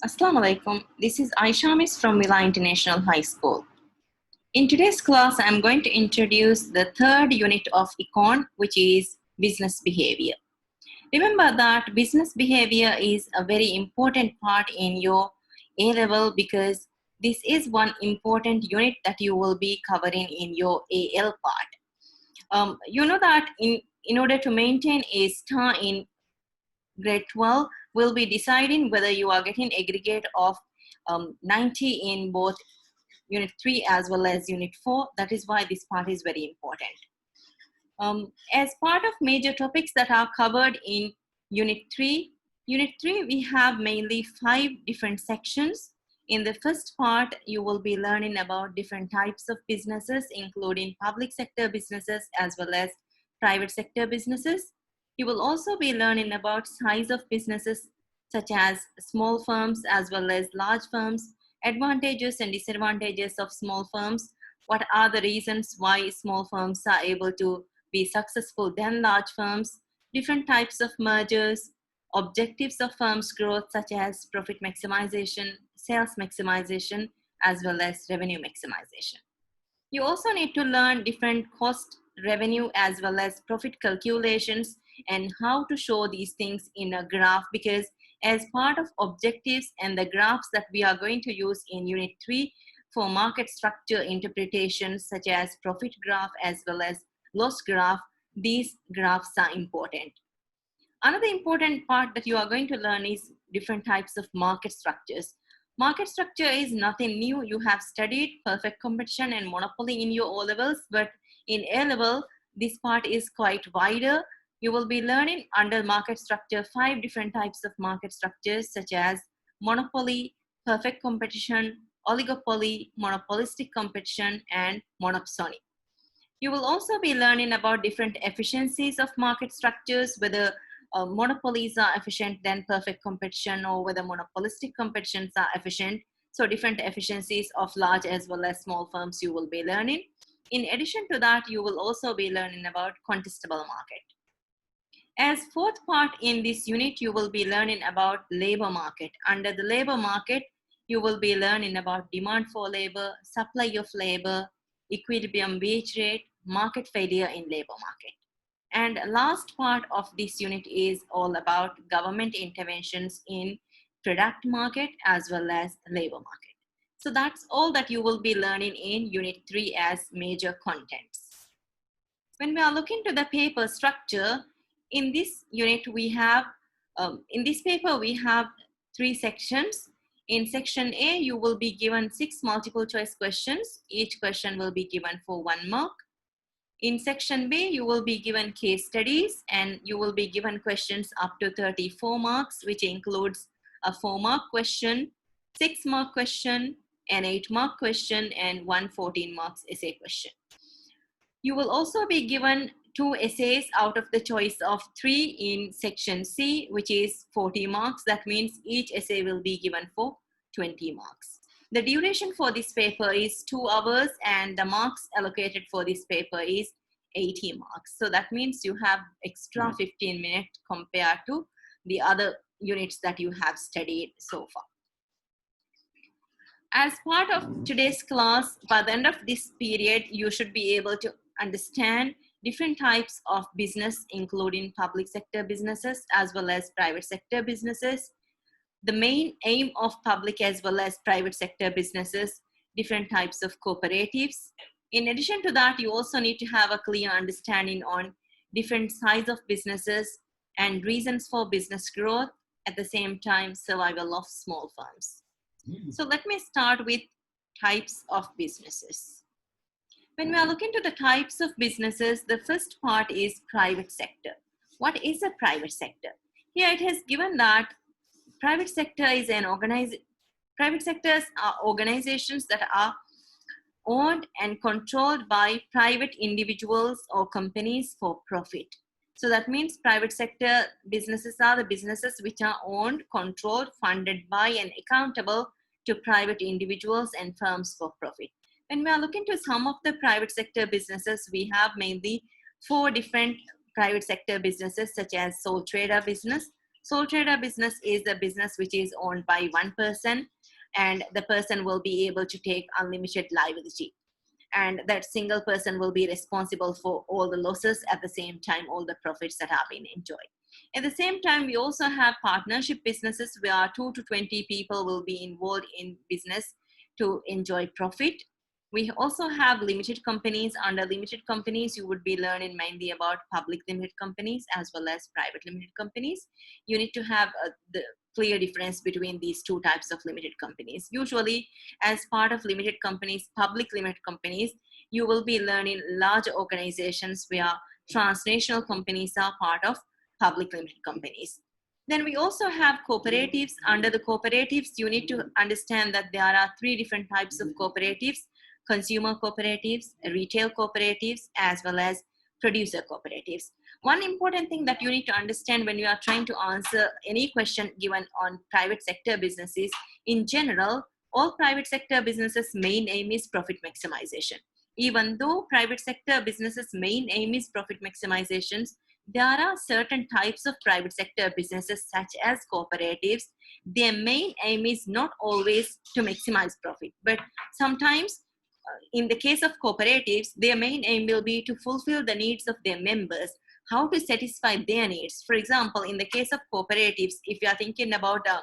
Assalamu alaikum. This is Aisha Miss from Mila International High School. In today's class, I'm going to introduce the third unit of Econ, which is business behavior. Remember that business behavior is a very important part in your A level because this is one important unit that you will be covering in your AL part. You know that in order to maintain a star in grade 12, will be deciding whether you are getting aggregate of 90 in both unit 3 as well as unit 4. That is why this part is very important. As part of major topics that are covered in unit 3, we have mainly 5 different sections. In the first part, you will be learning about different types of businesses, including public sector businesses as well as private sector businesses. You will also be learning about size of businesses such as small firms as well as large firms, advantages and disadvantages of small firms, what are the reasons why small firms are able to be successful than large firms, different types of mergers, objectives of firms' growth such as profit maximization, sales maximization, as well as revenue maximization. You also need to learn different cost, revenue, as well as profit calculations and how to show these things in a graph, because as part of objectives and the graphs that we are going to use in unit 3 for market structure interpretations such as profit graph as well as loss graph, these graphs are important. Another important part that you are going to learn is different types of market structures. Market structure is nothing new. You have studied perfect competition and monopoly in your O levels, but in A level, this part is quite wider. You will be learning under market structure 5 different types of market structures such as monopoly, perfect competition, oligopoly, monopolistic competition, and monopsony. You will also be learning about different efficiencies of market structures, whether monopolies are efficient than perfect competition or whether monopolistic competitions are efficient. So different efficiencies of large as well as small firms you will be learning. In addition to that, you will also be learning about contestable market. As fourth part in this unit, you will be learning about labor market. Under the labor market, you will be learning about demand for labor, supply of labor, equilibrium wage rate, market failure in labor market. And last part of this unit is all about government interventions in product market as well as labor market. So that's all that you will be learning in unit 3 as major contents. When we are looking to the paper structure, in this unit we have, in this paper we have 3 sections. In section A, you will be given 6 multiple choice questions. Each question will be given for 1 mark. In section B, you will be given case studies and you will be given questions up to 34 marks, which includes a 4-mark question, 6-mark question, an 8-mark question, and 1 14-marks essay question. You will also be given 2 essays out of the choice of 3 in section C, which is 40 marks. That means each essay will be given for 20 marks. The duration for this paper is 2 hours and the marks allocated for this paper is 80 marks. So that means you have extra 15 minutes compared to the other units that you have studied so far. As part of today's class, by the end of this period, you should be able to understand different types of business, including public sector businesses as well as private sector businesses, the main aim of public as well as private sector businesses, different types of cooperatives. In addition to that, you also need to have a clear understanding on different size of businesses and reasons for business growth, at the same time survival of small firms. So let me start with types of businesses. When we are looking to the types of businesses, the first part is private sector. What is a private sector? Here it has given that private sector is private sectors are organizations that are owned and controlled by private individuals or companies for profit. So that means private sector businesses are the businesses which are owned, controlled, funded by and accountable to private individuals and firms for profit. When we are looking to some of the private sector businesses, we have mainly 4 different private sector businesses such as sole trader business. Sole trader business is a business which is owned by one person, and the person will be able to take unlimited liability. And that single person will be responsible for all the losses, at the same time all the profits that have been enjoyed. At the same time, we also have partnership businesses where 2 to 20 people will be involved in business to enjoy profit. We also have limited companies. Under limited companies, you would be learning mainly about public limited companies as well as private limited companies. You need to have the clear difference between these two types of limited companies. Usually, as part of limited companies, public limited companies, you will be learning large organizations where transnational companies are part of public limited companies. Then we also have cooperatives. Under the cooperatives, you need to understand that there are three different types of cooperatives: consumer cooperatives, retail cooperatives, as well as producer cooperatives. One important thing that you need to understand when you are trying to answer any question given on private sector businesses, in general, all private sector businesses' main aim is profit maximization. Even though private sector businesses' main aim is profit maximizations, there are certain types of private sector businesses such as cooperatives. Their main aim is not always to maximize profit, but sometimes in the case of cooperatives, their main aim will be to fulfill the needs of their members, how to satisfy their needs. For example, in the case of cooperatives, if you are thinking about a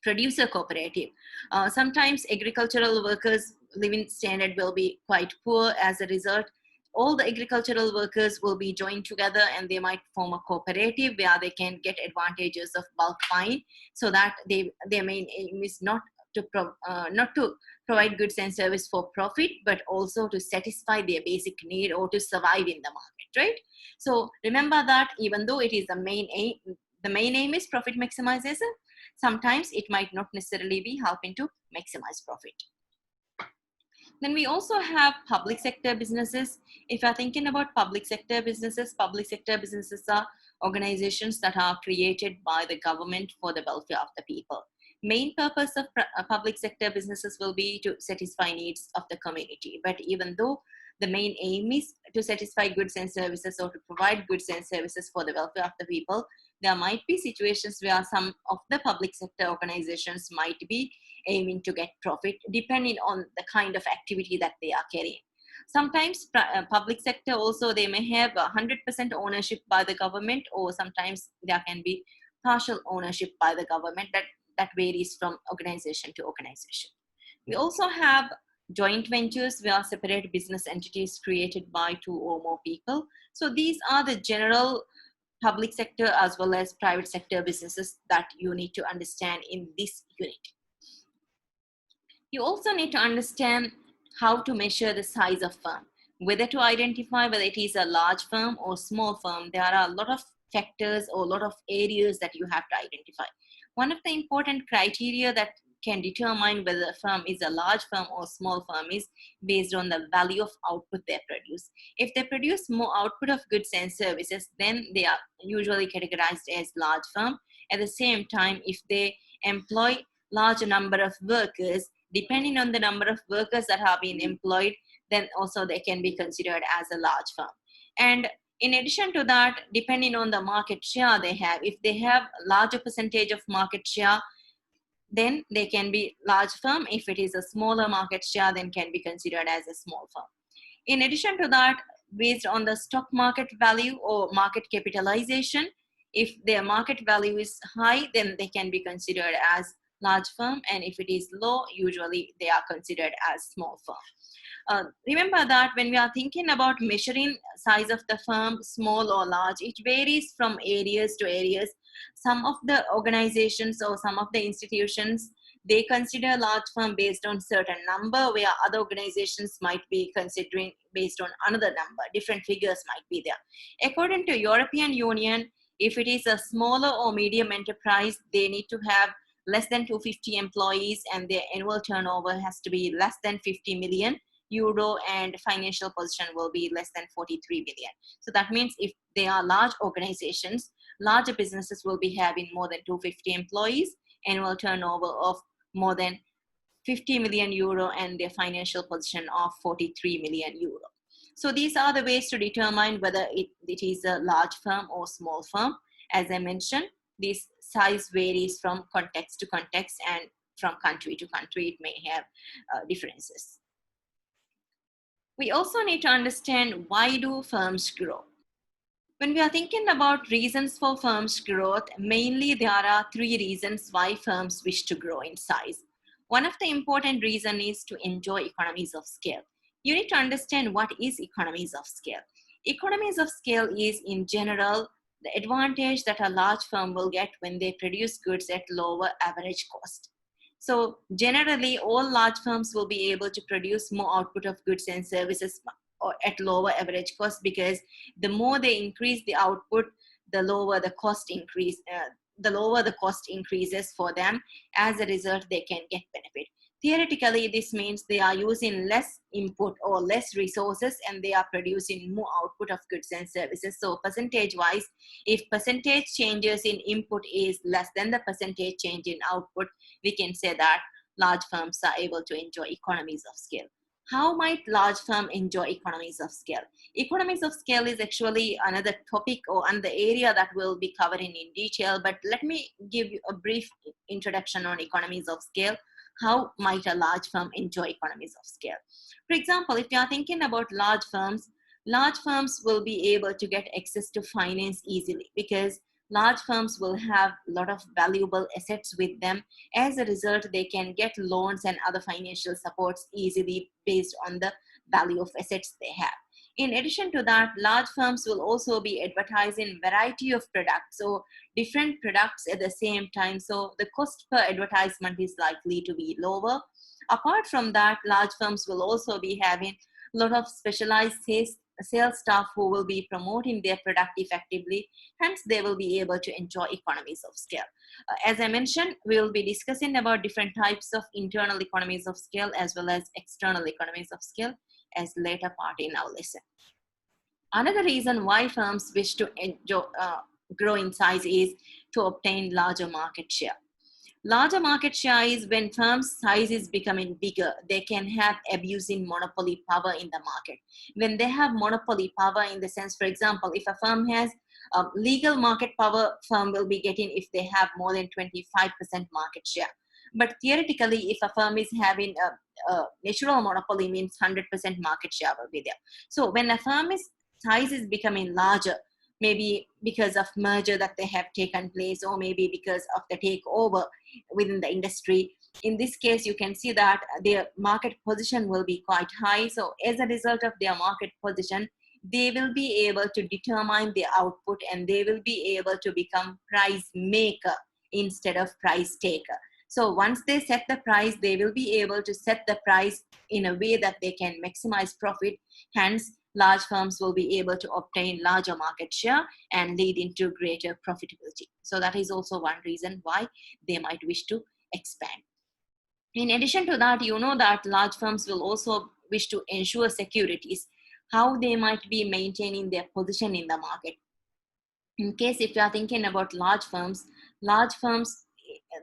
producer cooperative, sometimes agricultural workers' living standard will be quite poor. As a result, all the agricultural workers will be joined together and they might form a cooperative where they can get advantages of bulk buying, so that their main aim is not to provide goods and service for profit, but also to satisfy their basic need or to survive in the market, right? So remember that even though it is the main aim is profit maximization, sometimes it might not necessarily be helping to maximize profit. Then we also have public sector businesses. If you're thinking about public sector businesses are organizations that are created by the government for the welfare of the people. Main purpose of public sector businesses will be to satisfy needs of the community. But even though the main aim is to satisfy goods and services or to provide goods and services for the welfare of the people, there might be situations where some of the public sector organizations might be aiming to get profit depending on the kind of activity that they are carrying. Sometimes public sector also, they may have 100% ownership by the government, or sometimes there can be partial ownership by the government. That varies from organization to organization. We also have joint ventures where separate business entities created by two or more people. So these are the general public sector as well as private sector businesses that you need to understand in this unit. You also need to understand how to measure the size of firm, whether to identify whether it is a large firm or small firm. There are a lot of factors or a lot of areas that you have to identify. One of the important criteria that can determine whether a firm is a large firm or small firm is based on the value of output they produce. If they produce more output of goods and services, then they are usually categorized as large firm. At the same time, if they employ large number of workers, depending on the number of workers that have been employed, then also they can be considered as a large firm. And in addition to that, depending on the market share they have, if they have a larger percentage of market share, then they can be large firm. If it is a smaller market share, then can be considered as a small firm. In addition to that, based on the stock market value or market capitalization, if their market value is high, then they can be considered as large firm, and if it is low, usually they are considered as small firm. Remember that when we are thinking about measuring size of the firm, small or large, it varies from areas to areas. Some of the organizations or some of the institutions, they consider large firm based on certain number, where other organizations might be considering based on another number. Different figures might be there. According to European Union, if it is a smaller or medium enterprise, they need to have less than 250 employees and their annual turnover has to be less than 50 million euro and financial position will be less than 43 billion. So that means if they are large organizations, larger businesses will be having more than 250 employees, annual turnover of more than 50 million euro and their financial position of 43 million euro. So these are the ways to determine whether it is a large firm or small firm. As I mentioned, these size varies from context to context, and from country to country, it may have differences. We also need to understand, why do firms grow? When we are thinking about reasons for firms' growth, mainly there are three reasons why firms wish to grow in size. One of the important reasons is to enjoy economies of scale. You need to understand what is economies of scale. Economies of scale is, in general, the advantage that a large firm will get when they produce goods at lower average cost. So generally, all large firms will be able to produce more output of goods and services or at lower average cost, because the more they increase the output, the lower the cost increase. The lower the cost increases for them. As a result, they can get benefit. Theoretically, this means they are using less input or less resources, and they are producing more output of goods and services. So percentage wise, if percentage changes in input is less than the percentage change in output, we can say that large firms are able to enjoy economies of scale. How might large firm enjoy economies of scale? Economies of scale is actually another topic or another area that we'll be covering in detail, but let me give you a brief introduction on economies of scale. How might a large firm enjoy economies of scale? For example, if you are thinking about large firms will be able to get access to finance easily, because large firms will have a lot of valuable assets with them. As a result, they can get loans and other financial supports easily based on the value of assets they have. In addition to that, large firms will also be advertising variety of products, so different products at the same time. So the cost per advertisement is likely to be lower. Apart from that, large firms will also be having a lot of specialized sales staff who will be promoting their product effectively. Hence, they will be able to enjoy economies of scale. As I mentioned, we will be discussing about different types of internal economies of scale as well as external economies of scale as later part in our lesson. Another reason why firms wish to grow in size is to obtain larger market share. Larger market share is when firms' size is becoming bigger, they can have abusing monopoly power in the market. When they have monopoly power, in the sense, for example, if a firm has legal market power, firm will be getting if they have more than 25% market share. But theoretically, if a firm is having a natural monopoly, means 100% market share will be there. So when a firm's size is becoming larger, maybe because of merger that they have taken place, or maybe because of the takeover within the industry, in this case, you can see that their market position will be quite high. So as a result of their market position, they will be able to determine the output, and they will be able to become price maker instead of price taker. So once they set the price, they will be able to set the price in a way that they can maximize profit. Hence, large firms will be able to obtain larger market share and lead into greater profitability. So that is also one reason why they might wish to expand. In addition to that, you know that large firms will also wish to ensure securities, how they might be maintaining their position in the market. In case if you are thinking about large firms,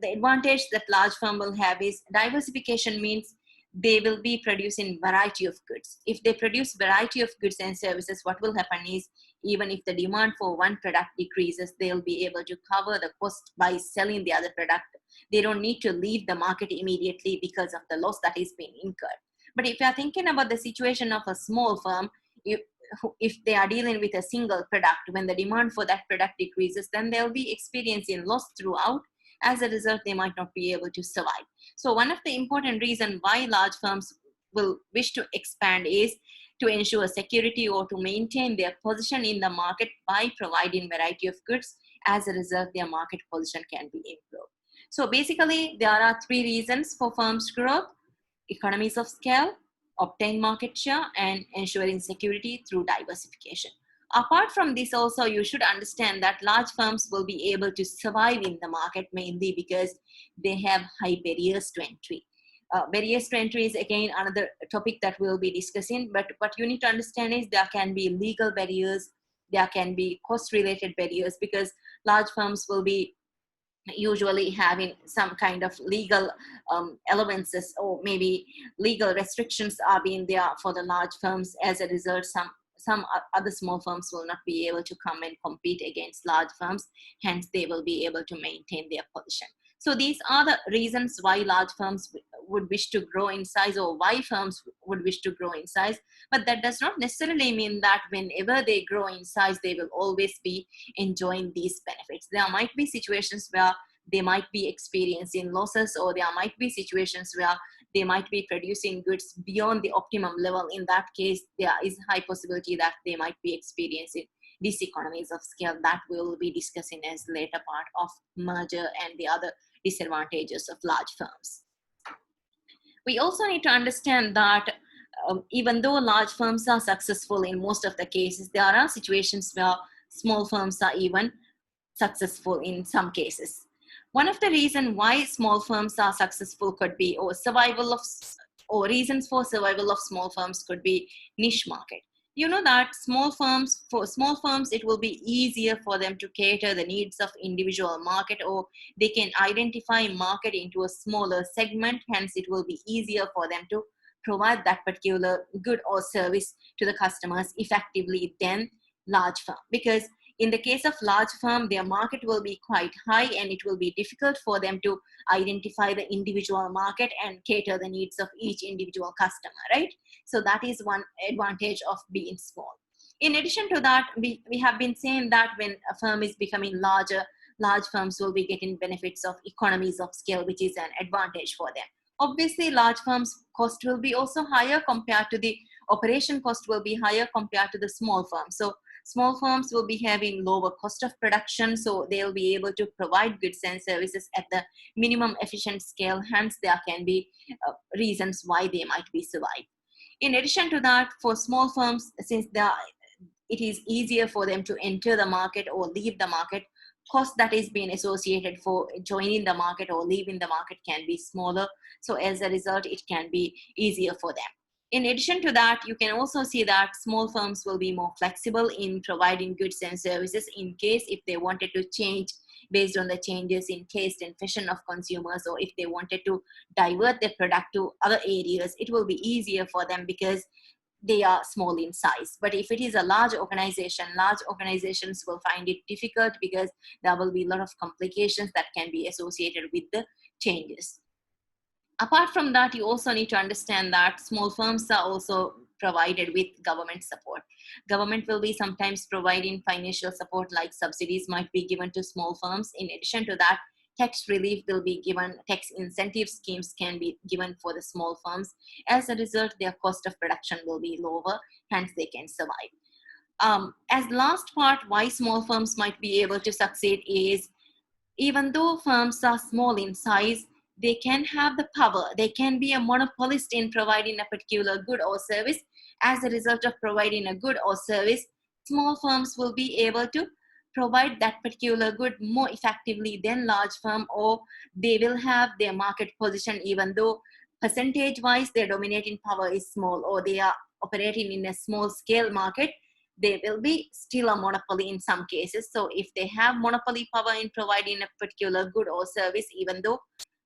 the advantage that large firm will have is diversification, means they will be producing variety of goods. If they produce variety of goods and services, what will happen is, even if the demand for one product decreases, they'll be able to cover the cost by selling the other product. They don't need to leave the market immediately because of the loss that is being incurred. But if you are thinking about the situation of a small firm, if they are dealing with a single product, when the demand for that product decreases, then they'll be experiencing loss throughout. As a result, they might not be able to survive. So one of the important reasons why large firms will wish to expand is to ensure security or to maintain their position in the market by providing variety of goods. As a result, their market position can be improved. So basically, there are three reasons for firms' growth: economies of scale, obtain market share, and ensuring security through diversification. Apart from this, also, you should understand that large firms will be able to survive in the market mainly because they have high barriers to entry. Barriers to entry is again another topic that we'll be discussing, but what you need to understand is there can be legal barriers, there can be cost-related barriers, because large firms will be usually having some kind of legal allowances, or maybe legal restrictions are being there for the large firms. As a result, some other small firms will not be able to come and compete against large firms. Hence, they will be able to maintain their position. So these are the reasons why large firms would wish to grow in size, or why firms would wish to grow in size. But that does not necessarily mean that whenever they grow in size, they will always be enjoying these benefits. There might be situations where they might be experiencing losses, or there might be situations where they might be producing goods beyond the optimum level. In that case, there is a high possibility that they might be experiencing diseconomies of scale that we'll be discussing as later part of merger and the other disadvantages of large firms. We also need to understand that even though large firms are successful in most of the cases, there are situations where small firms are even successful in some cases. One of the reasons why small firms are successful could be, or reasons for survival of small firms could be niche market. You know that for small firms, it will be easier for them to cater the needs of individual market, or they can identify market into a smaller segment. Hence, it will be easier for them to provide that particular good or service to the customers effectively than large firm. Because in the case of large firm, their market will be quite high, and it will be difficult for them to identify the individual market and cater the needs of each individual customer, right? So that is one advantage of being small. In addition to that, we have been saying that when a firm is becoming larger, large firms will be getting benefits of economies of scale, which is an advantage for them. Obviously, large firms' cost will be also higher compared to the operation cost will be higher compared to the small firms. So small firms will be having lower cost of production, so they'll be able to provide goods and services at the minimum efficient scale. Hence, there can be reasons why they might be survived. In addition to that, for small firms, since it is easier for them to enter the market or leave the market, cost that is being associated for joining the market or leaving the market can be smaller. So as a result, it can be easier for them. In addition to that, you can also see that small firms will be more flexible in providing goods and services in case if they wanted to change based on the changes in taste and fashion of consumers, or if they wanted to divert their product to other areas, it will be easier for them because they are small in size. But if it is a large organization, large organizations will find it difficult because there will be a lot of complications that can be associated with the changes. Apart from that, you also need to understand that small firms are also provided with government support. Government will be sometimes providing financial support, like subsidies might be given to small firms. In addition to that, tax relief will be given, tax incentive schemes can be given for the small firms. As a result, their cost of production will be lower, hence they can survive. As last part, why small firms might be able to succeed is, even though firms are small in size, they can have the power. They can be a monopolist in providing a particular good or service. As a result of providing a good or service, small firms will be able to provide that particular good more effectively than large firm, or they will have their market position even though percentage wise their dominating power is small, or they are operating in a small scale market. They will be still a monopoly in some cases. So if they have monopoly power in providing a particular good or service, even though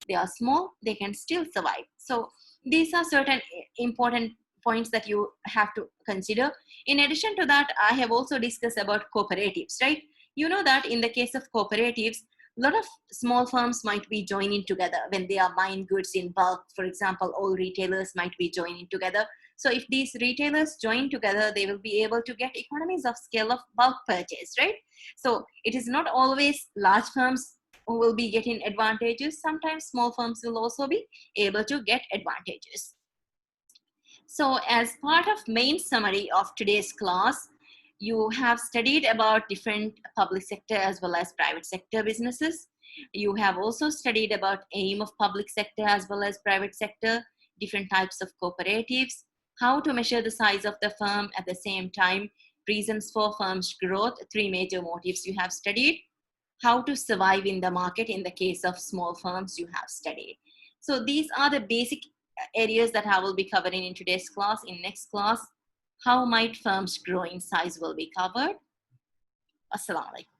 they are small, they can still survive. So these are certain important points that you have to consider. In addition to that, I have also discussed about cooperatives, right? You know that in the case of cooperatives, a lot of small firms might be joining together when they are buying goods in bulk. For example, all retailers might be joining together. So if these retailers join together, they will be able to get economies of scale of bulk purchase, right? So it is not always large firms who will be getting advantages. Sometimes small firms will also be able to get advantages. So as part of main summary of today's class, you have studied about different public sector as well as private sector businesses. You have also studied about aim of public sector as well as private sector, different types of cooperatives, how to measure the size of the firm at the same time, reasons for firm's growth, three major motives you have studied, how to survive in the market in the case of small firms you have studied. So these are the basic areas that I will be covering in today's class. In next class, how might firms grow in size will be covered. Assalamu alaikum.